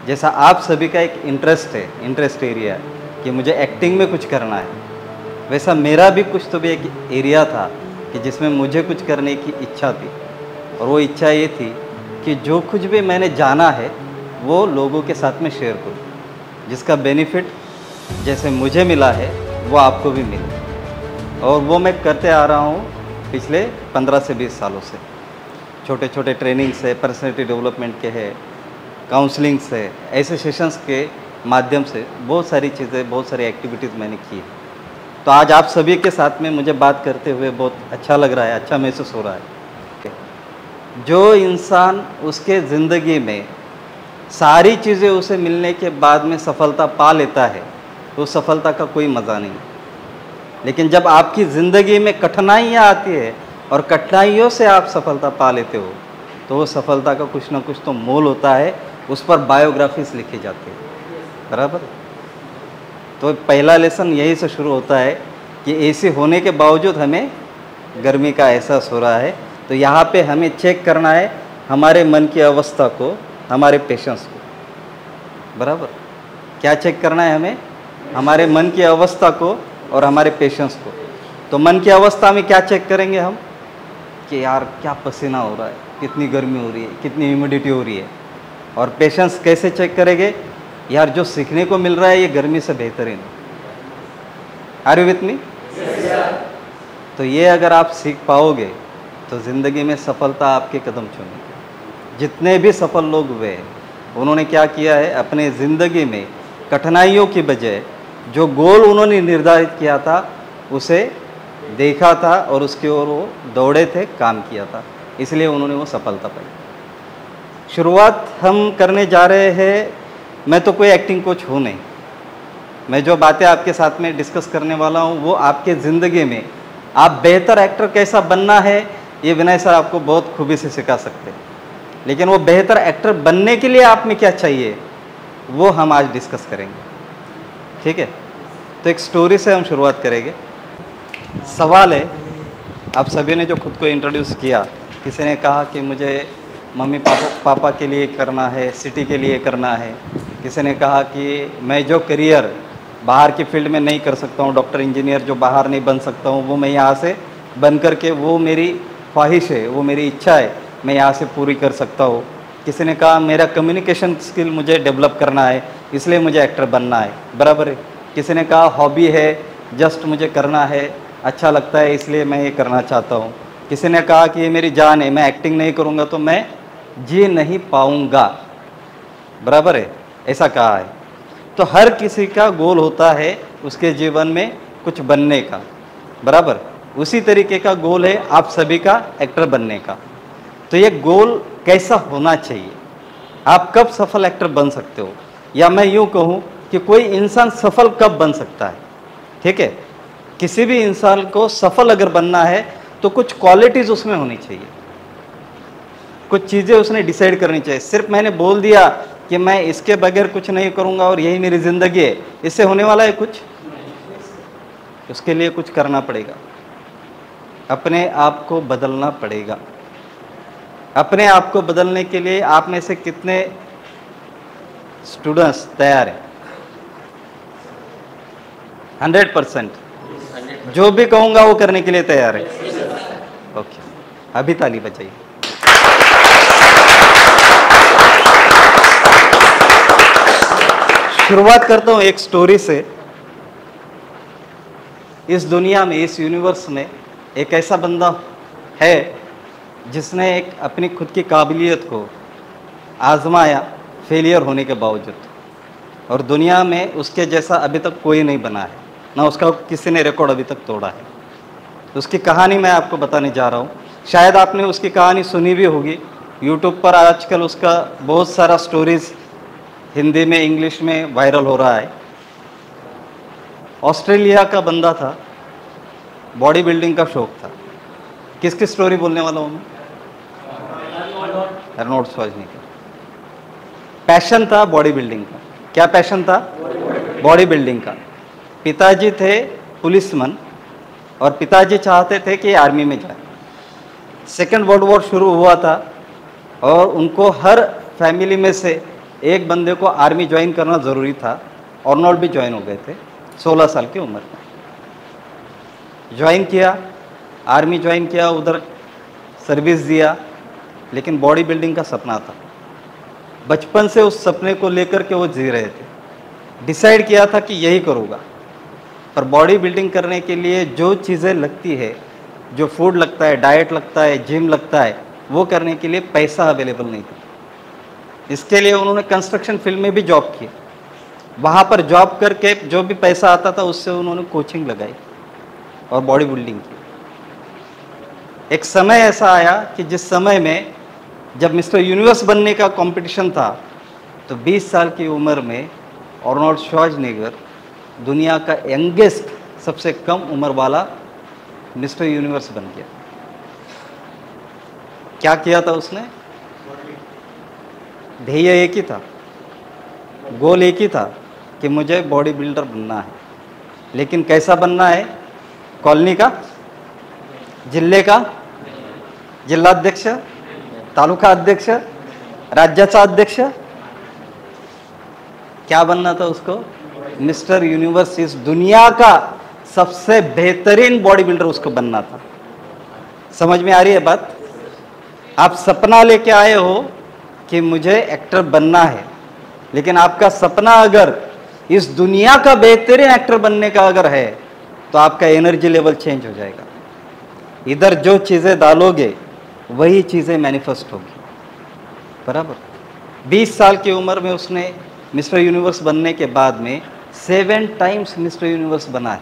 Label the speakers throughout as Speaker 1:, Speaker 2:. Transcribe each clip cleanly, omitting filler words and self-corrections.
Speaker 1: जैसा आप सभी का एक इंटरेस्ट है, इंटरेस्ट एरिया कि मुझे एक्टिंग में कुछ करना है, वैसा मेरा भी कुछ तो भी एक एरिया था कि जिसमें मुझे कुछ करने की इच्छा थी। और वो इच्छा ये थी कि जो कुछ भी मैंने जाना है वो लोगों के साथ में शेयर करूँ, जिसका बेनिफिट जैसे मुझे मिला है वो आपको भी मिले। और वो मैं करते आ रहा हूँ पिछले 15 से 20 सालों से। छोटे छोटे ट्रेनिंग्स है, पर्सनैलिटी डेवलपमेंट के है, काउंसलिंग्स है, ऐसे सेशंस के माध्यम से बहुत सारी चीज़ें, बहुत सारी एक्टिविटीज़ मैंने की है। तो आज आप सभी के साथ में मुझे बात करते हुए बहुत अच्छा लग रहा है, अच्छा महसूस हो रहा है। जो इंसान उसके ज़िंदगी में सारी चीज़ें उसे मिलने के बाद में सफलता पा लेता है तो सफलता का कोई मज़ा नहीं। लेकिन जब आपकी ज़िंदगी में कठिनाइयाँ आती है और कठिनाइयों से आप सफलता पा लेते हो तो वो सफलता का कुछ ना कुछ तो मोल होता है, उस पर बायोग्राफीज लिखी जाती है, बराबर। तो पहला लेसन यही से शुरू होता है कि एसी होने के बावजूद हमें गर्मी का एहसास हो रहा है। तो यहाँ पे हमें चेक करना है हमारे मन की अवस्था को, हमारे पेशेंस को, बराबर। क्या चेक करना है हमें? हमारे मन की अवस्था को और हमारे पेशेंस को। तो मन की अवस्था में क्या चेक करेंगे हम कि यार क्या पसीना हो रहा है, कितनी गर्मी हो रही है, कितनी ह्यूमिडिटी हो रही है। और पेशेंस कैसे चेक करेंगे? यार जो सीखने को मिल रहा है ये गर्मी से बेहतरीन है। Are you with me? तो ये अगर आप सीख पाओगे तो ज़िंदगी में सफलता आपके कदम चूमेगी। जितने भी सफल लोग हुए उन्होंने क्या किया है, अपने ज़िंदगी में कठिनाइयों की बजाय जो गोल उन्होंने निर्धारित किया था उसे देखा था और उसकी ओर वो दौड़े थे, काम किया था, इसलिए उन्होंने वो सफलता पाई। शुरुआत हम करने जा रहे हैं। मैं तो कोई एक्टिंग कोच हूँ नहीं। मैं जो बातें आपके साथ में डिस्कस करने वाला हूँ वो आपके ज़िंदगी में आप बेहतर एक्टर कैसा बनना है ये विनय सर आपको बहुत खूबी से सिखा सकते हैं। लेकिन वो बेहतर एक्टर बनने के लिए आप में क्या चाहिए वो हम आज डिस्कस करेंगे, ठीक है। तो एक स्टोरी से हम शुरुआत करेंगे। सवाल है, आप सभी ने जो खुद को इंट्रोड्यूस किया, किसी ने कहा कि मुझे मम्मी पापा के लिए करना है, सिटी के लिए करना है। किसी ने कहा कि मैं जो करियर बाहर की फील्ड में नहीं कर सकता हूँ, डॉक्टर इंजीनियर जो बाहर नहीं बन सकता हूँ, वो मैं यहाँ से बन करके, वो मेरी ख्वाहिश है, वो मेरी इच्छा है, मैं यहाँ से पूरी कर सकता हूँ। किसी ने कहा मेरा कम्युनिकेशन स्किल मुझे डेवलप करना है, इसलिए मुझे एक्टर बनना है, बराबर है। किसी ने कहा हॉबी है, जस्ट मुझे करना है, अच्छा लगता है, इसलिए मैं ये करना चाहता हूँ। किसी ने कहा कि ये मेरी जान है, मैं एक्टिंग नहीं करूँगा तो मैं जी नहीं पाऊँगा, बराबर है, ऐसा कहा है। तो हर किसी का गोल होता है उसके जीवन में कुछ बनने का, बराबर। उसी तरीके का गोल है आप सभी का एक्टर बनने का। तो ये गोल कैसा होना चाहिए? आप कब सफल एक्टर बन सकते हो, या मैं यूँ कहूँ कि कोई इंसान सफल कब बन सकता है, ठीक है। किसी भी इंसान को सफल अगर बनना है तो कुछ क्वालिटीज़ उसमें होनी चाहिए, कुछ चीज़ें उसने डिसाइड करनी चाहिए। सिर्फ मैंने बोल दिया कि मैं इसके बगैर कुछ नहीं करूँगा और यही मेरी ज़िंदगी है, इससे होने वाला है कुछ? उसके लिए कुछ करना पड़ेगा, अपने आप को बदलना पड़ेगा। अपने आप को बदलने के लिए आप में से कितने स्टूडेंट्स तैयार हैं? 100%। जो भी कहूँगा वो करने के लिए तैयार है? ओके, अभी ताली बजाइए। शुरुआत करता हूँ एक स्टोरी से। इस दुनिया में, इस यूनिवर्स में एक ऐसा बंदा है जिसने एक अपनी खुद की काबिलियत को आजमाया फेलियर होने के बावजूद, और दुनिया में उसके जैसा अभी तक कोई नहीं बना है, ना उसका किसी ने रिकॉर्ड अभी तक तोड़ा है। उसकी कहानी मैं आपको बताने जा रहा हूँ। शायद आपने उसकी कहानी सुनी भी होगी, यूट्यूब पर आजकल उसका बहुत सारा स्टोरीज़ हिंदी में, इंग्लिश में वायरल हो रहा है। ऑस्ट्रेलिया का बंदा था, बॉडी बिल्डिंग का शौक था। किसकी स्टोरी बोलने वाला हूँ मैं? Arnold Schwarzenegger. पैशन था बॉडी बिल्डिंग का। क्या पैशन था? बॉडी बिल्डिंग का। पिताजी थे पुलिसमैन और पिताजी चाहते थे कि आर्मी में जाए। सेकेंड वर्ल्ड वॉर शुरू हुआ था और उनको हर फैमिली में से एक बंदे को आर्मी ज्वाइन करना ज़रूरी था। आर्नोल्ड भी ज्वाइन हो गए थे 16 साल की उम्र में। ज्वाइन किया, आर्मी ज्वाइन किया, उधर सर्विस दिया, लेकिन बॉडी बिल्डिंग का सपना था। बचपन से उस सपने को लेकर के वो जी रहे थे। डिसाइड किया था कि यही करूँगा, पर बॉडी बिल्डिंग करने के लिए जो चीज़ें लगती है, जो फूड लगता है, डाइट लगता है, जिम लगता है, वो करने के लिए पैसा अवेलेबल नहीं था। इसके लिए उन्होंने कंस्ट्रक्शन फील्ड में भी जॉब की। वहाँ पर जॉब करके जो भी पैसा आता था उससे उन्होंने कोचिंग लगाई और बॉडी बिल्डिंग की। एक समय ऐसा आया कि जिस समय में जब मिस्टर यूनिवर्स बनने का कंपटीशन था, तो 20 साल की उम्र में आर्नोल्ड श्वार्ज़नेगर दुनिया का यंगेस्ट, सबसे कम उम्र वाला मिस्टर यूनिवर्स बन गया। क्या किया था उसने? ध्येय एक ही था, गोल एक ही था कि मुझे बॉडी बिल्डर बनना है। लेकिन कैसा बनना है? कॉलोनी का, जिले का, जिल्हाध्यक्ष, तालुका अध्यक्ष, राज्याचा अध्यक्ष, क्या बनना था उसको? Mister universe. इस दुनिया का सबसे बेहतरीन बॉडी बिल्डर उसको बनना था। समझ में आ रही है बात? आप सपना लेके आए हो कि मुझे एक्टर बनना है, लेकिन आपका सपना अगर इस दुनिया का बेहतरीन एक्टर बनने का अगर है, तो आपका एनर्जी लेवल चेंज हो जाएगा। इधर जो चीज़ें डालोगे वही चीज़ें मैनिफेस्ट होगी, बराबर। 20 साल की उम्र में उसने मिस्टर यूनिवर्स बनने के बाद में 7 टाइम्स मिस्टर यूनिवर्स बना है।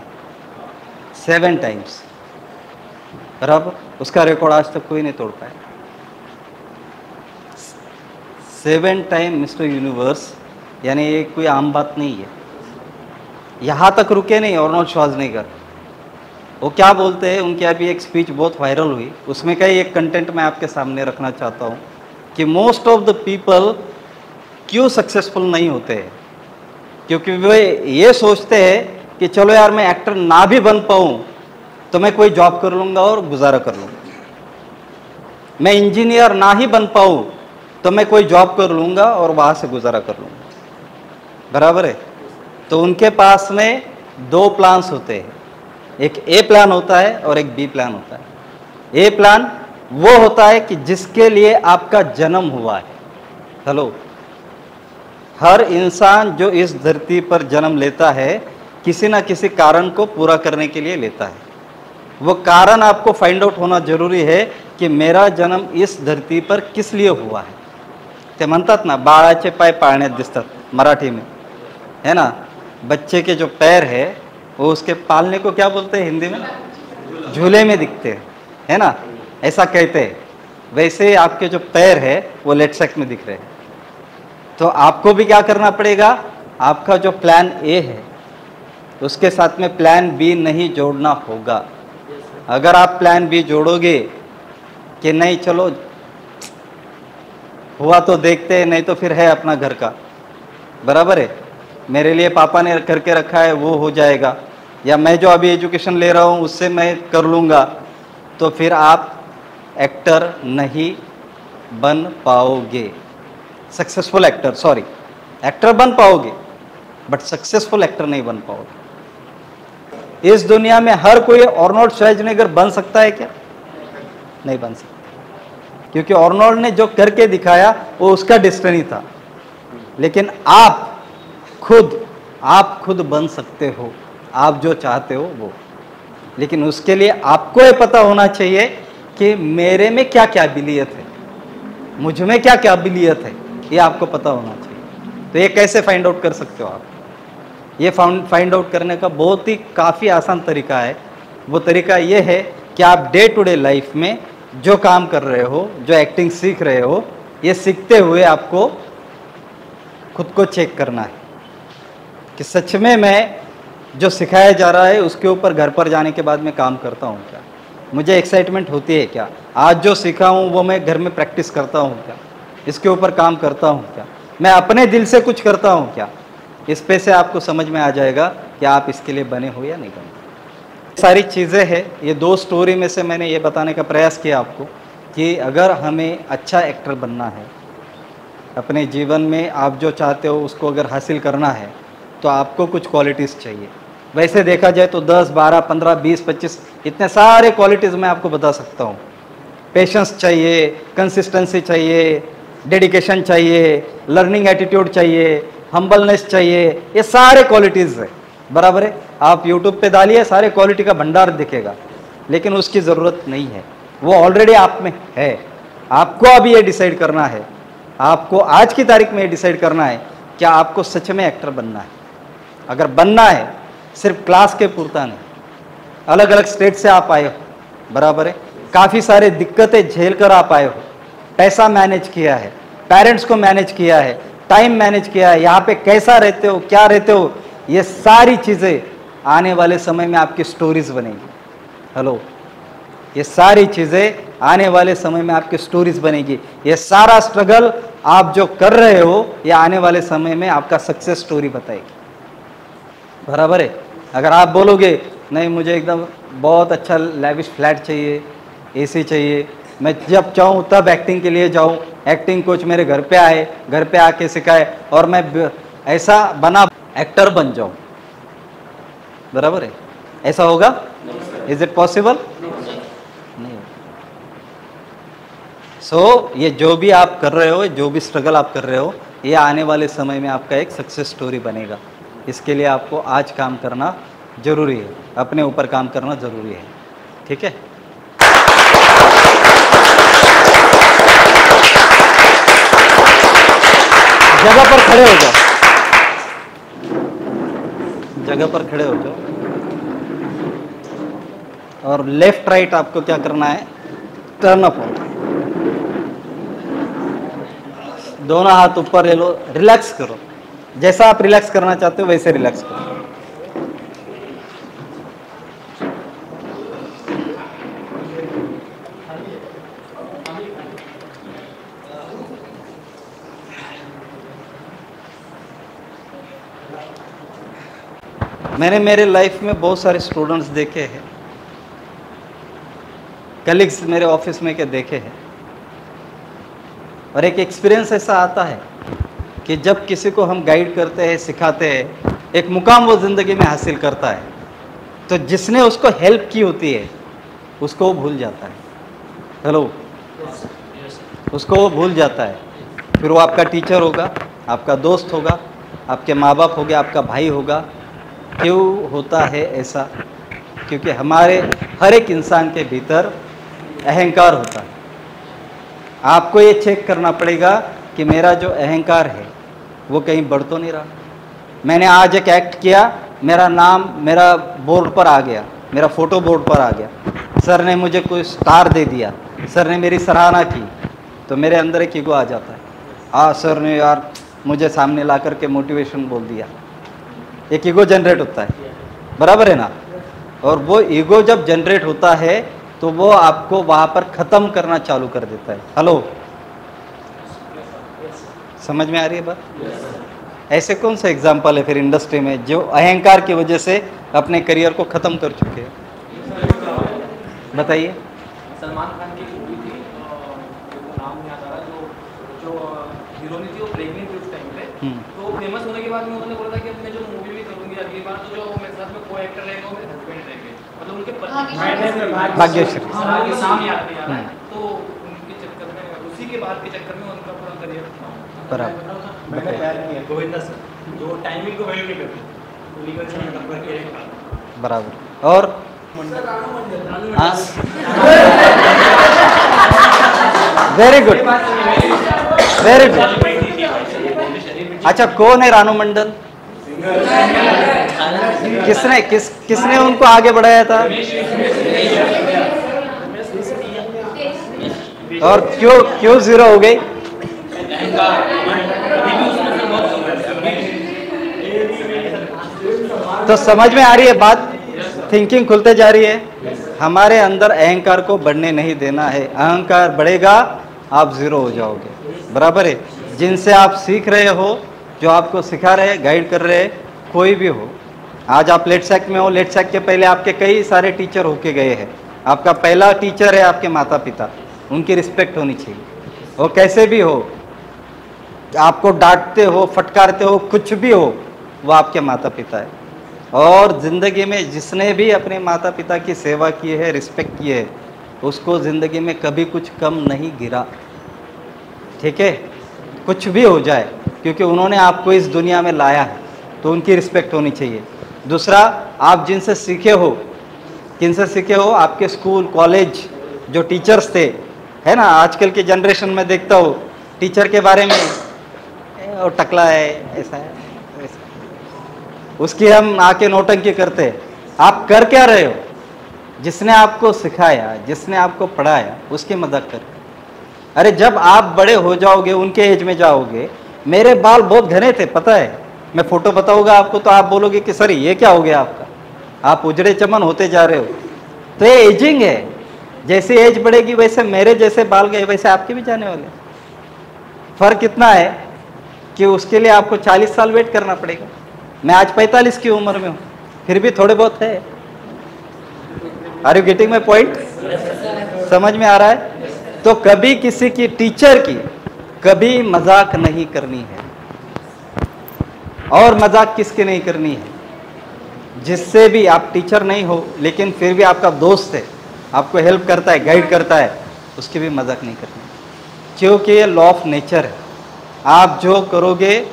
Speaker 1: 7 टाइम्स, बराबर। उसका रिकॉर्ड आज तक कोई नहीं तोड़ पाया। 7 टाइम मिस्टर यूनिवर्स, यानी ये कोई आम बात नहीं है। यहाँ तक रुके नहीं आर्नोल्ड श्वार्ज़नेगर। वो क्या बोलते हैं, उनकी अभी एक स्पीच बहुत वायरल हुई, उसमें का एक कंटेंट मैं आपके सामने रखना चाहता हूँ कि मोस्ट ऑफ द पीपल क्यों सक्सेसफुल नहीं होते हैं। क्योंकि वे ये सोचते हैं कि चलो यार, मैं एक्टर ना भी बन पाऊँ तो मैं कोई जॉब कर लूँगा और गुजारा कर लूँगा। मैं इंजीनियर ना ही बन पाऊँ तो मैं कोई जॉब कर लूँगा और वहाँ से गुजारा कर लूँगा, बराबर है। तो उनके पास में 2 प्लान्स होते हैं, एक ए प्लान होता है और एक बी प्लान होता है। ए प्लान वो होता है कि जिसके लिए आपका जन्म हुआ है। हेलो, हर इंसान जो इस धरती पर जन्म लेता है, किसी ना किसी कारण को पूरा करने के लिए लेता है। वो कारण आपको फाइंड आउट होना जरूरी है कि मेरा जन्म इस धरती पर किस लिए हुआ है। ते म्हणतात ना, बाळाचे पाय पाळण्यात दिसतात, मराठी में है ना। बच्चे के जो पैर है वो उसके पालने को क्या बोलते हैं हिंदी में? झूले में दिखते हैं, है ना, ऐसा कहते हैं। वैसे ही आपके जो पैर है वो लेट सेक में दिख रहे हैं। तो आपको भी क्या करना पड़ेगा? आपका जो प्लान ए है उसके साथ में प्लान बी नहीं जोड़ना होगा। अगर आप प्लान बी जोड़ोगे कि नहीं चलो हुआ तो देखते हैं, नहीं तो फिर है अपना घर का, बराबर है, मेरे लिए पापा ने करके रखा है वो हो जाएगा, या मैं जो अभी एजुकेशन ले रहा हूँ उससे मैं कर लूँगा, तो फिर आप एक्टर नहीं बन पाओगे। सक्सेसफुल एक्टर, सॉरी, एक्टर बन पाओगे बट सक्सेसफुल एक्टर नहीं बन पाओगे। इस दुनिया में हर कोई आर्नोल्ड श्वार्ज़नेगर बन सकता है क्या? नहीं बन सकता, क्योंकि आर्नोल्ड ने जो करके दिखाया वो उसका डेस्टिनी था। लेकिन आप खुद बन सकते हो, आप जो चाहते हो वो। लेकिन उसके लिए आपको ये पता होना चाहिए कि मेरे में क्या काबिलियत है, मुझ में क्या काबिलियत है, ये आपको पता होना चाहिए। तो ये कैसे फाइंड आउट कर सकते हो आप? ये फाइंड आउट करने का बहुत ही काफ़ी आसान तरीका है। वो तरीका ये है कि आप डे टू डे लाइफ में जो काम कर रहे हो, जो एक्टिंग सीख रहे हो, ये सीखते हुए आपको खुद को चेक करना है कि सच में मैं जो सिखाया जा रहा है उसके ऊपर घर पर जाने के बाद मैं काम करता हूँ क्या, मुझे एक्साइटमेंट होती है क्या, आज जो सीखा हूँ वो मैं घर में प्रैक्टिस करता हूँ क्या, इसके ऊपर काम करता हूँ क्या, मैं अपने दिल से कुछ करता हूँ क्या। इस पे से आपको समझ में आ जाएगा कि आप इसके लिए बने हो या नहीं बने। सारी चीज़ें हैं, ये 2 स्टोरी में से मैंने ये बताने का प्रयास किया आपको कि अगर हमें अच्छा एक्टर बनना है अपने जीवन में आप जो चाहते हो उसको अगर हासिल करना है तो आपको कुछ क्वालिटीज़ चाहिए। वैसे देखा जाए तो 10, 12, 15, 20, 25 इतने सारे क्वालिटीज़ मैं आपको बता सकता हूँ। पेशेंस चाहिए, कंसिस्टेंसी चाहिए, डेडिकेशन चाहिए, लर्निंग एटीट्यूड चाहिए, हम्बलनेस चाहिए, ये सारे क्वालिटीज़ है। बराबर है। आप यूट्यूब पे डालिए, सारे क्वालिटी का भंडार दिखेगा, लेकिन उसकी ज़रूरत नहीं है, वो ऑलरेडी आप में है। आपको अभी ये डिसाइड करना है, आपको आज की तारीख में ये डिसाइड करना है क्या आपको सच में एक्टर बनना है। अगर बनना है, सिर्फ क्लास के पूरता नहीं, अलग अलग स्टेट से आप आए हो, बराबर है, काफ़ी सारे दिक्कतें झेल कर आप आए हो, पैसा मैनेज किया है, पेरेंट्स को मैनेज किया है, टाइम मैनेज किया है, यहाँ पे कैसा रहते हो, क्या रहते हो, ये सारी चीज़ें आने वाले समय में आपकी स्टोरीज बनेगी। हेलो, ये सारी चीज़ें आने वाले समय में आपकी स्टोरीज बनेगी। ये सारा स्ट्रगल आप जो कर रहे हो, ये आने वाले समय में आपका सक्सेस स्टोरी बताएगी। बराबर है। अगर आप बोलोगे नहीं मुझे एकदम बहुत अच्छा लैविश फ्लैट चाहिए, एसी चाहिए, मैं जब चाहूँ तब एक्टिंग के लिए जाऊँ, एक्टिंग कोच मेरे घर पे आए, घर पे आके सिखाए और मैं ऐसा बना एक्टर बन जाऊँ, बराबर है, ऐसा होगा? Is it possible? नहीं। सो ये जो भी आप कर रहे हो, जो भी स्ट्रगल आप कर रहे हो, ये आने वाले समय में आपका एक सक्सेस स्टोरी बनेगा। इसके लिए आपको आज काम करना जरूरी है, अपने ऊपर काम करना जरूरी है। ठीक है? जगह पर खड़े हो जाओ, जगह पर खड़े हो जाओ और लेफ्ट राइट आपको क्या करना है, टर्न अप हो, दोनों हाथ ऊपर ले लो, रिलैक्स करो, जैसा आप रिलैक्स करना चाहते हो वैसे रिलैक्स करो। मैंने मेरे लाइफ में बहुत सारे स्टूडेंट्स देखे हैं, कलीग्स मेरे ऑफिस में के देखे हैं, और एक एक्सपीरियंस ऐसा आता है कि जब किसी को हम गाइड करते हैं, सिखाते हैं, एक मुकाम वो ज़िंदगी में हासिल करता है, तो जिसने उसको हेल्प की होती है उसको वो भूल जाता है। हेलो, उसको वो भूल जाता है। फिर वो आपका टीचर होगा, आपका दोस्त होगा, आपके माँ बाप होंगे, आपका भाई होगा। क्यों होता है ऐसा? क्योंकि हमारे हर एक इंसान के भीतर अहंकार होता है। आपको ये चेक करना पड़ेगा कि मेरा जो अहंकार है वो कहीं बढ़ तो नहीं रहा। मैंने आज एक एक्ट किया, मेरा नाम मेरा बोर्ड पर आ गया, मेरा फोटो बोर्ड पर आ गया, सर ने मुझे कोई स्टार दे दिया, सर ने मेरी सराहना की, तो मेरे अंदर एक ईगो आ जाता है। सर ने यार मुझे सामने ला करके मोटिवेशन बोल दिया, एक ईगो जनरेट होता है, बराबर है ना? और वो ईगो जब जनरेट होता है तो वो आपको वहाँ पर ख़त्म करना चालू कर देता है। हेलो, समझ में आ रही है बात? ऐसे कौन सा एग्जाम्पल है फिर इंडस्ट्री में जो अहंकार की वजह से अपने करियर को ख़त्म कर चुके हैं? बताइए।
Speaker 2: सलमान खान की मूवी थी, नाम नहीं आता रहा, जो हीरोइन थी वो प्रेग्नेंट थी उस टाइम पे, तो फेमस होने के बाद में उन्होंने बोला था कि मैं जो मूवी भी करूंगी अगली बार तो जो मेरे साथ में को एक्टर रहेगा वो मेरे हस्बैंड रहेंगे, मतलब उनके पति
Speaker 1: भाग्यश्री
Speaker 2: नाम याद नहीं आ रहा है, तो उनके चक्कर में, उसी के बाद के चक्कर में उनका पूरा करियर
Speaker 1: बराबर
Speaker 2: मैंने प्यार किया गोविंदा सर, जो टाइमिंग को वैल्यू नहीं करते, लीगल से नंबर के
Speaker 1: बराबर। और वेरी गुड, वेरी गुड। अच्छा, कौन है रानू मंडल? किसने उनको आगे बढ़ाया था? और क्यों जीरो हो गई? तो समझ में आ रही है बात? थिंकिंग खुलते जा रही है। हमारे अंदर अहंकार को बढ़ने नहीं देना है। अहंकार बढ़ेगा आप जीरो हो जाओगे, बराबर है? जिनसे आप सीख रहे हो, जो आपको सिखा रहे हैं, गाइड कर रहे हैं, कोई भी हो, आज आप लेट सैक में हो, लेट सैक के पहले आपके कई सारे टीचर होके गए हैं। आपका पहला टीचर है आपके माता पिता, उनकी रिस्पेक्ट होनी चाहिए। वो कैसे भी हो, आपको डांटते हो, फटकारते हो, कुछ भी हो, वो आपके माता पिता है। और ज़िंदगी में जिसने भी अपने माता पिता की सेवा की है, रिस्पेक्ट की है, उसको ज़िंदगी में कभी कुछ कम नहीं गिरा। ठीक है, कुछ भी हो जाए, क्योंकि उन्होंने आपको इस दुनिया में लाया है, तो उनकी रिस्पेक्ट होनी चाहिए। दूसरा, आप जिनसे सीखे हो, किनसे सीखे हो? आपके स्कूल कॉलेज जो टीचर्स थे, है ना। आजकल के जनरेशन में देखता हूँ टीचर के बारे में, और टकला है, ऐसा है, वैसा है। उसकी हम आके नौटंकी करते हैं। आप कर क्या रहे हो? जिसने आपको सिखाया, जिसने आपको पढ़ाया, उसकी मदद कर। अरे जब आप बड़े हो जाओगे, उनके एज में जाओगे, मेरे बाल बहुत घने थे, पता है। मैं फोटो बताऊंगा आपको तो आप बोलोगे कि सर ये क्या हो गया आपका, आप उजड़े चमन होते जा रहे हो। तो ये एजिंग है। जैसे एज बढ़ेगी वैसे मेरे जैसे बाल गए, वैसे आपके भी जाने वाले। फर्क इतना है कि उसके लिए आपको 40 साल वेट करना पड़ेगा। मैं आज 45 की उम्र में हूँ, फिर भी थोड़े बहुत है। Are you getting my point? समझ में आ रहा है? तो कभी किसी की, टीचर की कभी मजाक नहीं करनी है। और मजाक किसकी नहीं करनी है? जिससे भी, आप टीचर नहीं हो लेकिन फिर भी आपका दोस्त है, आपको हेल्प करता है, गाइड करता है, उसकी भी मजाक नहीं करनी, क्योंकि ये लॉ ऑफ नेचर है। आप जो करोगे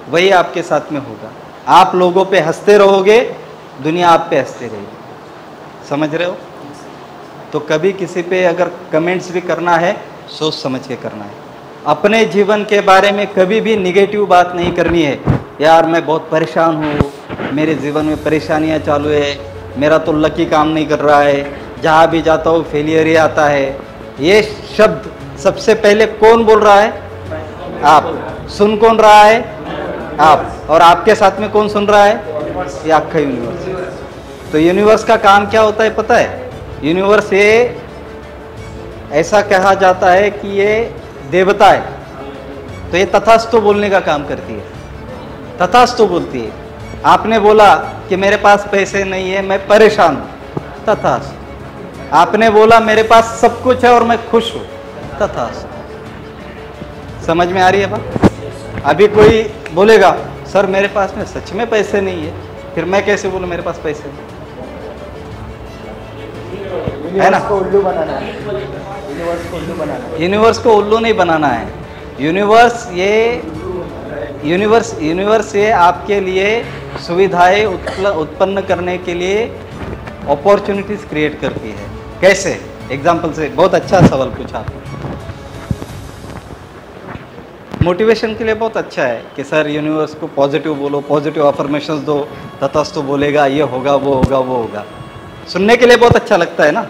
Speaker 1: वही आपके साथ में होगा। आप लोगों पे हंसते रहोगे, दुनिया आप पे हंसते रहेगी। समझ रहे हो? तो कभी किसी पे अगर कमेंट्स भी करना है, सोच समझ के करना है। अपने जीवन के बारे में कभी भी निगेटिव बात नहीं करनी है। यार मैं बहुत परेशान हूँ, मेरे जीवन में परेशानियाँ चालू है, मेरा तो लकी काम नहीं कर रहा है, जहाँ भी जाता हूँ फेलियर ही आता है। ये शब्द सबसे पहले कौन बोल रहा है? आप। सुन कौन रहा है? आप। और आपके साथ में कौन सुन रहा है? ये आपका यूनिवर्स। तो यूनिवर्स का काम क्या होता है पता है? यूनिवर्स, ये ऐसा कहा जाता है कि ये देवता है, तो ये तथास्तु बोलने का काम करती है। तथास्तु बोलती है। आपने बोला कि मेरे पास पैसे नहीं है, मैं परेशान हूँ, तथास्तु। आपने बोला मेरे पास सब कुछ है और मैं खुश हूँ, तथास्तु। समझ में आ रही है बात? अभी कोई बोलेगा सर मेरे पास में सच में पैसे नहीं है, फिर मैं कैसे बोलूँ मेरे पास पैसे नहीं है ना?
Speaker 3: उल्लू बनाना है, यूनिवर्स को उल्लू बनाना है।
Speaker 1: यूनिवर्स को उल्लू नहीं बनाना है। यूनिवर्स ये आपके लिए सुविधाएं उत्पन्न करने के लिए अपॉर्चुनिटीज क्रिएट करती है। कैसे? एग्जाम्पल से। बहुत अच्छा सवाल पूछा आपने। मोटिवेशन के लिए बहुत अच्छा है कि सर यूनिवर्स को पॉजिटिव बोलो, पॉजिटिव अफर्मेशंस दो, तथास्तु बोलेगा, ये होगा, वो होगा, वो होगा। सुनने के लिए बहुत अच्छा लगता है ना,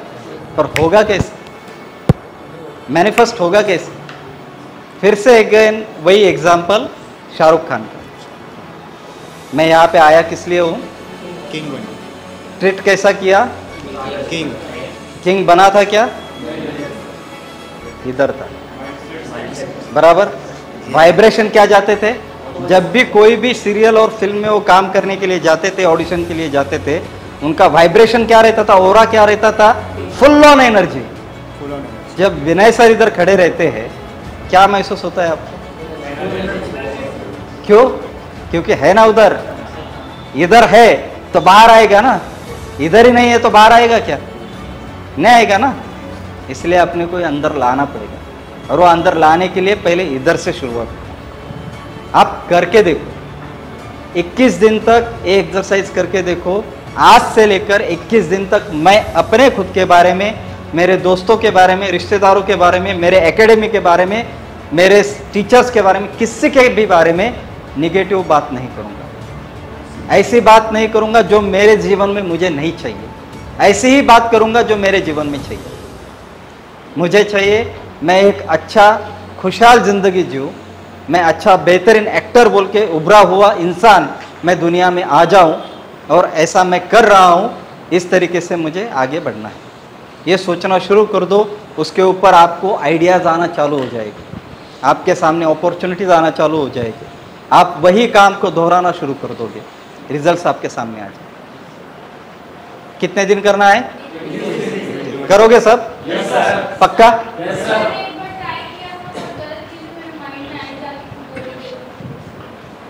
Speaker 1: पर होगा कैसे? मैनिफेस्ट होगा कैसे? फिर से अगेन वही एग्जाम्पल शाहरुख खान का। मैं यहाँ पे आया किस लिए हूँ?
Speaker 3: किंग बन,
Speaker 1: ट्रीट कैसा किया?
Speaker 3: किंग।
Speaker 1: किंग बना था क्या? इधर था, बराबर। वाइब्रेशन क्या जाते थे? जब भी कोई भी सीरियल और फिल्म में वो काम करने के लिए जाते थे, ऑडिशन के लिए जाते थे, उनका वाइब्रेशन क्या रहता था? ऑरा क्या रहता था? Full on energy. जब विनय सर इधर खड़े रहते हैं, क्या महसूस होता है आपको? क्यों? क्योंकि है ना उधर, इधर है तो बाहर आएगा ना, इधर ही नहीं है तो बाहर आएगा क्या? नहीं आएगा ना। इसलिए अपने को अंदर लाना पड़ेगा, और वो अंदर लाने के लिए पहले इधर से शुरुआत। आप करके देखो, 21 दिन तक ये एक्सरसाइज करके देखो। आज से लेकर 21 दिन तक मैं अपने खुद के बारे में, मेरे दोस्तों के बारे में, रिश्तेदारों के बारे में, मेरे एकेडमी के बारे में, मेरे टीचर्स के बारे में, किसी के भी बारे में निगेटिव बात नहीं करूँगा। ऐसी बात नहीं करूँगा जो मेरे जीवन में मुझे नहीं चाहिए। ऐसी ही बात करूँगा जो मेरे जीवन में चाहिए। मुझे चाहिए मैं एक अच्छा खुशहाल ज़िंदगी जीऊँ, मैं अच्छा बेहतरीन एक्टर बोल के उभरा हुआ इंसान मैं दुनिया में आ जाऊँ, और ऐसा मैं कर रहा हूँ। इस तरीके से मुझे आगे बढ़ना है। ये सोचना शुरू कर दो, उसके ऊपर आपको आइडियाज़ आना चालू हो जाएगी, आपके सामने अपॉर्चुनिटीज़ आना चालू हो जाएगी। आप वही काम को दोहराना शुरू कर दोगे, रिजल्ट्स आपके सामने आ जाए। कितने दिन करना है? करोगे सब? पक्का?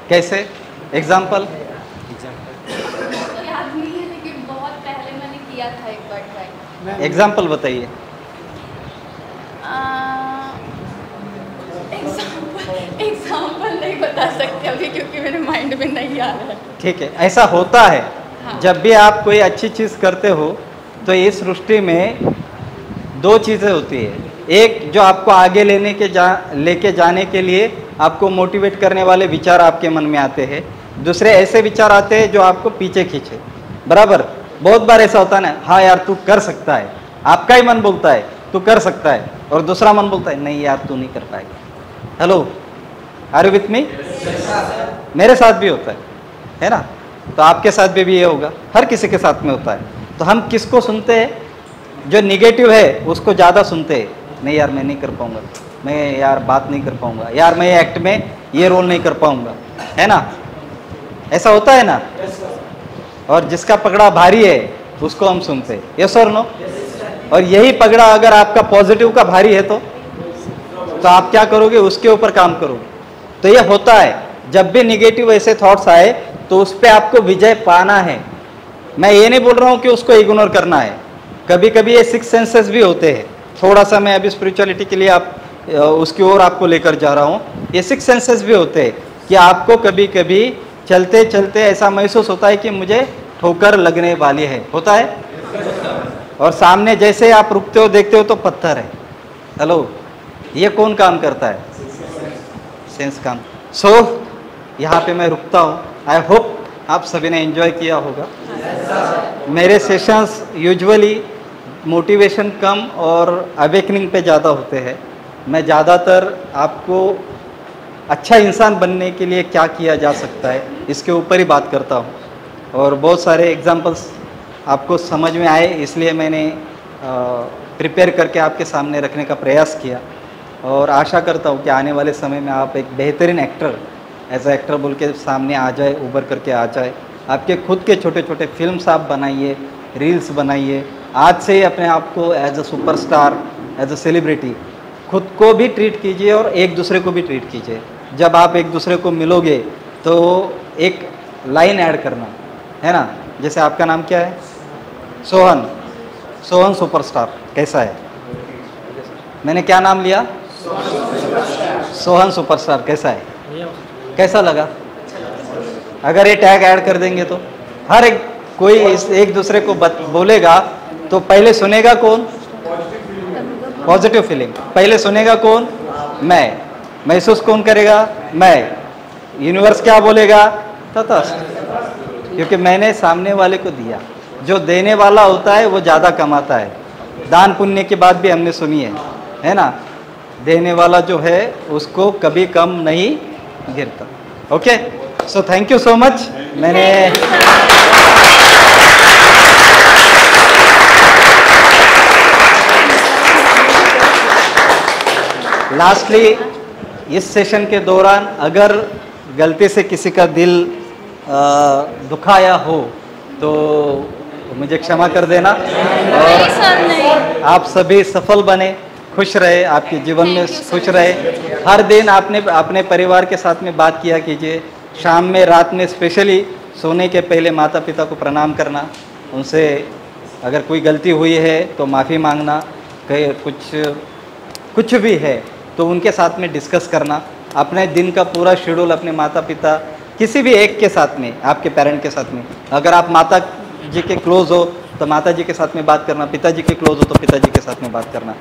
Speaker 1: कैसे? एग्जाम्पल?
Speaker 4: तो याद नहीं है लेकिन बहुत पहले मैंने किया था एक बार ट्राई।
Speaker 1: एग्जाम्पल बताइए।
Speaker 4: एग्जाम्पल नहीं बता सकते अभी क्योंकि मेरे माइंड में नहीं आ रहा है।
Speaker 1: ठीक है, ऐसा होता है।
Speaker 4: हाँ।
Speaker 1: जब भी आप कोई अच्छी चीज़ करते हो तो इस सृष्टि में दो चीज़ें होती है। एक जो आपको आगे लेके जाने के लिए आपको मोटिवेट करने वाले विचार आपके मन में आते हैं। दूसरे ऐसे विचार आते हैं जो आपको पीछे खींचे। बराबर? बहुत बार ऐसा होता है ना, हाँ यार तू कर सकता है। आपका ही मन बोलता है तू कर सकता है, और दूसरा मन बोलता है नहीं यार तू नहीं कर पाएगा। Hello, are you with me? मेरे साथ भी होता है ना? तो आपके साथ भी ये होगा, हर किसी के साथ में होता है। तो हम किसको सुनते हैं? जो निगेटिव है उसको ज़्यादा सुनते हैं। नहीं यार मैं नहीं कर पाऊंगा, मैं यार बात नहीं कर पाऊंगा, यार मैं एक्ट में ये रोल नहीं कर पाऊंगा, है ना? ऐसा होता है ना? और जिसका पगड़ा भारी है उसको हम सुनते हैं। यस और नो? और यही पगड़ा अगर आपका पॉजिटिव का भारी है तो आप क्या करोगे? उसके ऊपर काम करोगे। तो ये होता है, जब भी निगेटिव ऐसे थॉट्स आए तो उस पर आपको विजय पाना है। मैं ये नहीं बोल रहा हूँ कि उसको इग्नोर करना है। कभी कभी ये 6 सेंसेस भी होते हैं। थोड़ा सा मैं अभी स्पिरिचुअलिटी के लिए उसकी ओर आपको लेकर जा रहा हूँ। ये 6 सेंसेस भी होते हैं कि आपको कभी कभी चलते चलते ऐसा महसूस होता है कि मुझे ठोकर लगने वाली है। होता है? और सामने जैसे आप रुकते हो देखते हो तो पत्थर है। हेलो, ये कौन काम करता है? सेंस काम। सो यहाँ पे मैं रुकता हूँ। आई होप आप सभी ने एंजॉय किया होगा। मेरे सेशंस यूजुअली मोटिवेशन कम और अवेकनिंग पे ज़्यादा होते हैं। मैं ज़्यादातर आपको अच्छा इंसान बनने के लिए क्या किया जा सकता है इसके ऊपर ही बात करता हूँ, और बहुत सारे एग्जांपल्स आपको समझ में आए इसलिए मैंने प्रिपेयर करके आपके सामने रखने का प्रयास किया। और आशा करता हूँ कि आने वाले समय में आप एक बेहतरीन एक्टर, एज ए एक्टर बोल के सामने आ जाए, उभर करके आ जाए। आपके खुद के छोटे छोटे फिल्म्स आप बनाइए, रील्स बनाइए। आज से ही अपने आप को as a superstar, as a celebrity खुद को भी ट्रीट कीजिए और एक दूसरे को भी ट्रीट कीजिए। जब आप एक दूसरे को मिलोगे तो एक लाइन ऐड करना, है ना? जैसे आपका नाम क्या है? सोहन। सोहन सुपरस्टार कैसा है? मैंने क्या नाम लिया? सोहन सुपरस्टार कैसा है? कैसा लगा? अगर ये टैग ऐड कर देंगे तो हर एक कोई एक दूसरे को बोलेगा तो पहले सुनेगा कौन? Positive feeling. पहले सुनेगा कौन? मैं। महसूस कौन करेगा? मैं। यूनिवर्स क्या बोलेगा? तथास्तु। क्योंकि मैंने सामने वाले को दिया। जो देने वाला होता है वो ज़्यादा कमाता है। दान पुण्य की बात भी हमने सुनी है ना? देने वाला जो है उसको कभी कम नहीं गिरता। Okay, so thank you so much. मैंने लास्टली इस सेशन के दौरान अगर गलती से किसी का दिल दुखाया हो तो मुझे क्षमा कर देना। और आप सभी सफल बने, खुश रहे, आपके जीवन में खुश रहे। हर दिन आपने अपने परिवार के साथ में बात किया कीजिए। शाम में, रात में, स्पेशली सोने के पहले माता पिता को प्रणाम करना। उनसे अगर कोई गलती हुई है तो माफ़ी मांगना। कहीं कुछ भी है तो उनके साथ में डिस्कस करना। अपने दिन का पूरा शेड्यूल अपने माता पिता, किसी भी एक के साथ में, आपके पेरेंट के साथ में, अगर आप माता जी के क्लोज हो तो माता जी के साथ में बात करना, पिताजी के क्लोज हो तो पिताजी के साथ में बात करना।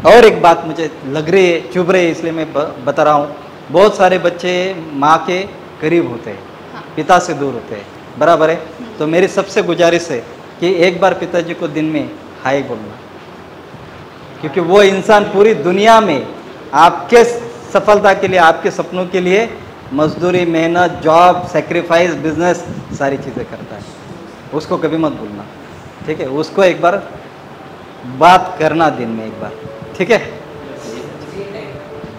Speaker 1: और एक बात मुझे लग रही है, चुभ रही है, इसलिए मैं बता रहा हूँ। बहुत सारे बच्चे माँ के करीब होते हैं, पिता से दूर होते हैं। बराबर है? तो मेरी सबसे गुजारिश है कि एक बार पिताजी को दिन में हाय बोलना, क्योंकि वो इंसान पूरी दुनिया में आपके सफलता के लिए, आपके सपनों के लिए मजदूरी, मेहनत, जॉब, सेक्रीफाइस, बिजनेस, सारी चीज़ें करता है। उसको कभी मत भूलना, ठीक है? उसको एक बार बात करना दिन में एक बार, ठीक है?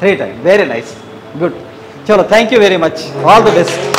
Speaker 1: 3 टाइम। Very nice, good. चलो, thank you very much, all the best.